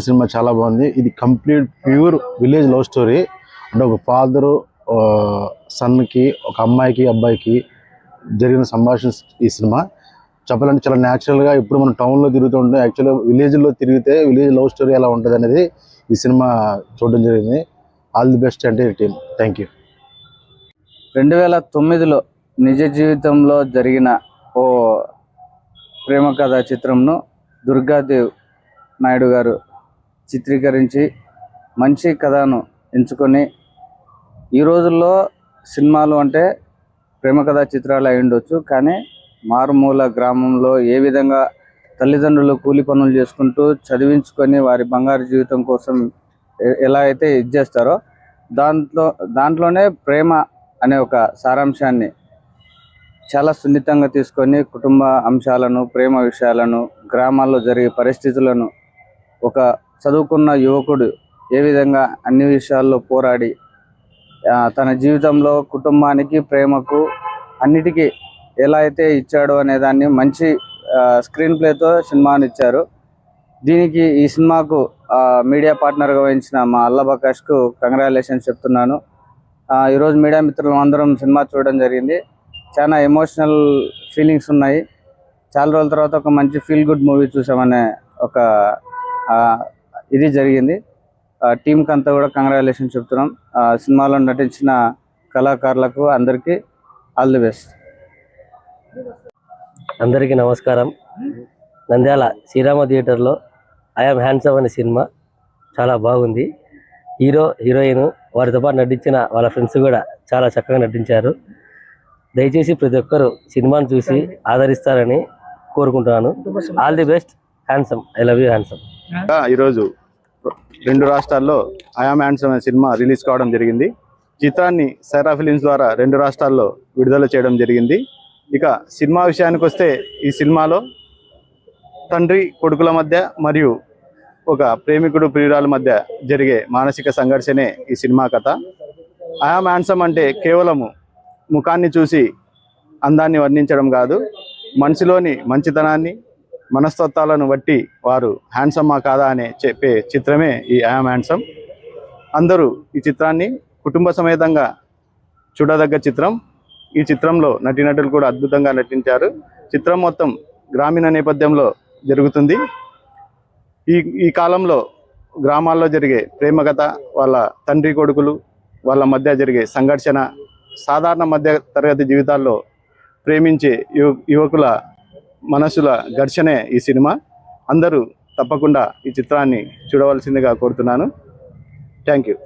Cinema చాలా బాగుంది. ఇది complete pure village love story. అంటే ఒక ఫాదరు సన్కి, ఒక అమ్మాయికి అబ్బాయికి జరిగిన సంభాషణ ఈ సినిమా. చెప్పాలంటే చాలా న్యాచురల్గా ఇప్పుడు మనం టౌన్లో తిరుగుతూ ఉంటాం, యాక్చువల్గా విలేజ్లో తిరిగితే విలేజ్ లవ్ స్టోరీ ఎలా ఉంటుంది అనేది ఈ సినిమా చూడడం జరిగింది. ఆల్ ది బెస్ట్ అంటే టీమ్. Thank you. 2009లో నిజ జీవితంలో జరిగిన ఓ ప్రేమ కథ చిత్రంను దుర్గాదేవ్ నాయుడు గారు చిత్రీకరించి మంచి కథను ఎంచుకొని, ఈ రోజుల్లో సినిమాలు అంటే ప్రేమ కథా చిత్రాలు అయి ఉండొచ్చు, కానీ మారుమూల గ్రామంలో ఏ విధంగా తల్లిదండ్రులు కూలి పనులు చేసుకుంటూ చదివించుకొని వారి బంగారు జీవితం కోసం ఎలా అయితే ఇది చేస్తారో దాంట్లోనే ప్రేమ అనే ఒక సారాంశాన్ని చాలా సున్నితంగా తీసుకొని కుటుంబ అంశాలను, ప్రేమ విషయాలను, గ్రామాల్లో జరిగే పరిస్థితులను ఒక చదువుకున్న యువకుడు ఏ విధంగా అన్ని విషయాల్లో పోరాడి తన జీవితంలో కుటుంబానికి, ప్రేమకు, అన్నిటికీ ఎలా అయితే ఇచ్చాడో అనే దాన్ని మంచి స్క్రీన్ ప్లేతో సినిమాని ఇచ్చారు. దీనికి ఈ సినిమాకు మీడియా పార్ట్నర్గా వహించిన మా అల్లాబకాష్కు కంగ్రాచులేషన్స్ చెప్తున్నాను. ఈరోజు మీడియా మిత్రులు అందరం సినిమా చూడడం జరిగింది. చాలా ఎమోషనల్ ఫీలింగ్స్ ఉన్నాయి. చాలా రోజుల తర్వాత ఒక మంచి ఫీల్ గుడ్ మూవీ చూసామనే ఒక ఇది జరిగింది. టీంకి అంతా కూడా కంగ్రాచులేషన్స్ చెప్తున్నాం. సినిమాలో నటించిన కళాకారులకు అందరికీ ఆల్ ది బెస్ట్. అందరికీ నమస్కారం. నంద్యాల శ్రీరామ థియేటర్లో ఐఎమ్ హ్యాండ్సమ్ అనే సినిమా చాలా బాగుంది. హీరో, హీరోయిన్, వారితో పాటు నటించిన వాళ్ళ ఫ్రెండ్స్ కూడా చాలా చక్కగా నటించారు. దయచేసి ప్రతి ఒక్కరూ సినిమాను చూసి ఆదరిస్తారని కోరుకుంటున్నాను. All the best. Handsome. I love you handsome. ఈరోజు 2 రాష్ట్రాల్లో ఐఎమ్ హ్యాండ్సమ్ అనే సినిమా రిలీజ్ కావడం జరిగింది. చిత్రాన్ని సైరా ఫిలిమ్స్ ద్వారా 2 రాష్ట్రాల్లో విడుదల చేయడం జరిగింది. ఇక సినిమా విషయానికి వస్తే ఈ సినిమాలో తండ్రి కొడుకుల మధ్య మరియు ఒక ప్రేమికుడు ప్రియురాల మధ్య జరిగే మానసిక సంఘర్షణే ఈ సినిమా కథ. ఐఎమ్ హ్యాండ్సమ్ అంటే కేవలము ముఖాన్ని చూసి అందాన్ని వర్ణించడం కాదు, మనిషిలోని మంచితనాన్ని, మనస్తత్వాలను బట్టి వారు హ్యాండ్సమ్మా కాదా అని చెప్పే చిత్రమే ఈ ఐఎమ్ హ్యాండ్సమ్. అందరూ ఈ చిత్రాన్ని కుటుంబ సమేతంగా చూడదగ్గ చిత్రం. ఈ చిత్రంలో నటీనటులు కూడా అద్భుతంగా నటించారు. చిత్రం మొత్తం గ్రామీణ నేపథ్యంలో జరుగుతుంది. ఈ కాలంలో గ్రామాల్లో జరిగే ప్రేమ కథ, వాళ్ళ తండ్రి కొడుకులు వాళ్ళ మధ్య జరిగే సంఘర్షణ, సాధారణ మధ్య తరగతి జీవితాల్లో ప్రేమించే యువకుల మనసుల ఘర్షణే ఈ సినిమా. అందరూ తప్పకుండా ఈ చిత్రాన్ని చూడవలసిందిగా కోరుతున్నాను. Thank you.